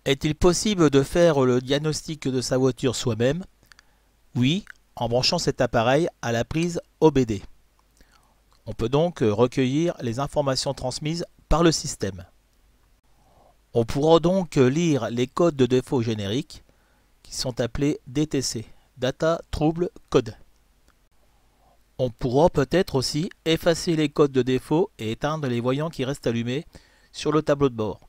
Est-il possible de faire le diagnostic de sa voiture soi-même? Oui, en branchant cet appareil à la prise OBD. On peut donc recueillir les informations transmises par le système. On pourra donc lire les codes de défaut génériques qui sont appelés DTC, Data Trouble Code. On pourra peut-être aussi effacer les codes de défaut et éteindre les voyants qui restent allumés sur le tableau de bord.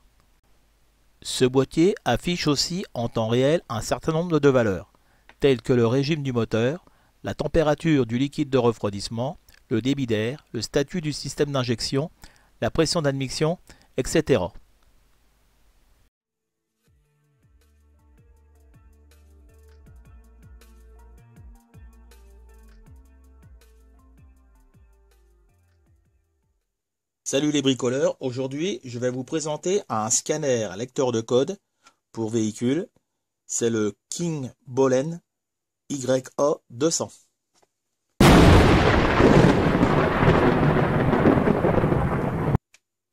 Ce boîtier affiche aussi en temps réel un certain nombre de valeurs, telles que le régime du moteur, la température du liquide de refroidissement, le débit d'air, le statut du système d'injection, la pression d'admission, etc. Salut les bricoleurs, aujourd'hui je vais vous présenter un scanner lecteur de code pour véhicule. C'est le King Bolen YA200.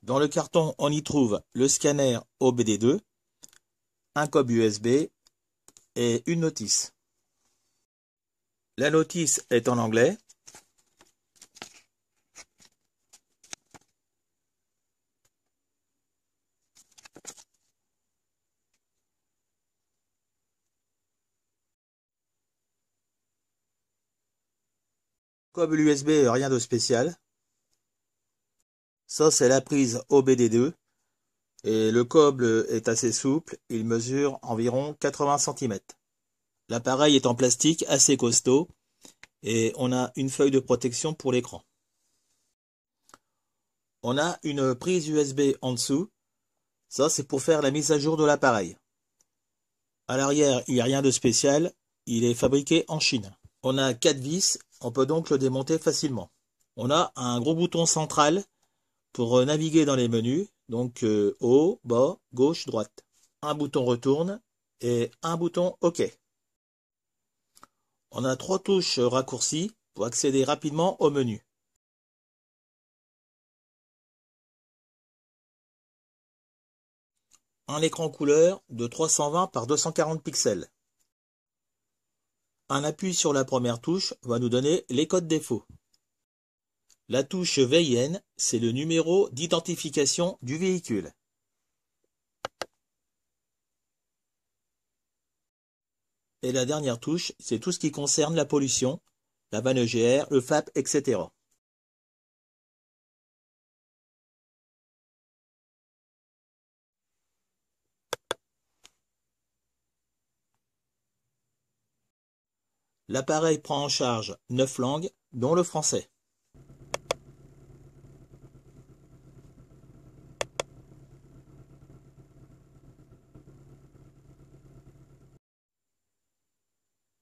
Dans le carton, on y trouve le scanner OBD2, un câble USB et une notice. La notice est en anglais. Câble USB, rien de spécial. Ça, c'est la prise OBD2. Et le câble est assez souple, il mesure environ 80 cm. L'appareil est en plastique assez costaud et on a une feuille de protection pour l'écran. On a une prise USB en dessous. Ça, c'est pour faire la mise à jour de l'appareil. À l'arrière, il n'y a rien de spécial. Il est fabriqué en Chine. On a 4 vis. On peut donc le démonter facilement. On a un gros bouton central pour naviguer dans les menus. Donc haut, bas, gauche, droite. Un bouton retourne et un bouton OK. On a 3 touches raccourcies pour accéder rapidement au menu. Un écran couleur de 320 par 240 pixels. Un appui sur la première touche va nous donner les codes défauts. La touche VIN, c'est le numéro d'identification du véhicule. Et la dernière touche, c'est tout ce qui concerne la pollution, la vanne EGR, le FAP, etc. L'appareil prend en charge 9 langues, dont le français.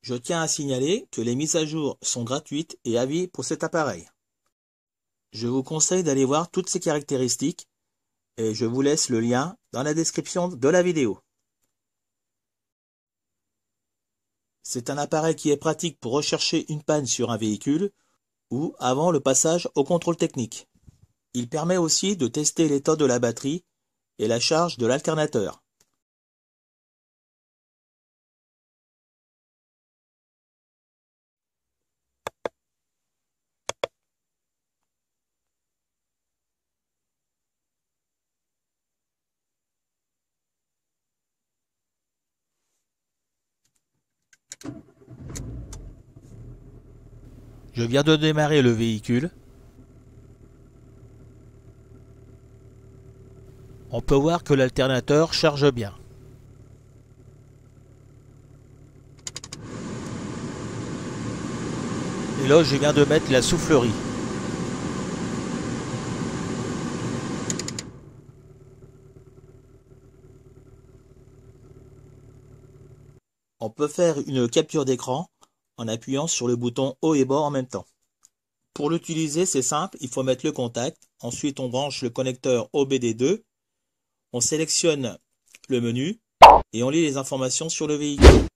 Je tiens à signaler que les mises à jour sont gratuites et à vie pour cet appareil. Je vous conseille d'aller voir toutes ces caractéristiques et je vous laisse le lien dans la description de la vidéo. C'est un appareil qui est pratique pour rechercher une panne sur un véhicule ou avant le passage au contrôle technique. Il permet aussi de tester l'état de la batterie et la charge de l'alternateur. Je viens de démarrer le véhicule. On peut voir que l'alternateur charge bien. Et là, je viens de mettre la soufflerie. On peut faire une capture d'écran en appuyant sur le bouton haut et bas en même temps. Pour l'utiliser, c'est simple, il faut mettre le contact. Ensuite, on branche le connecteur OBD2. On sélectionne le menu et on lit les informations sur le véhicule.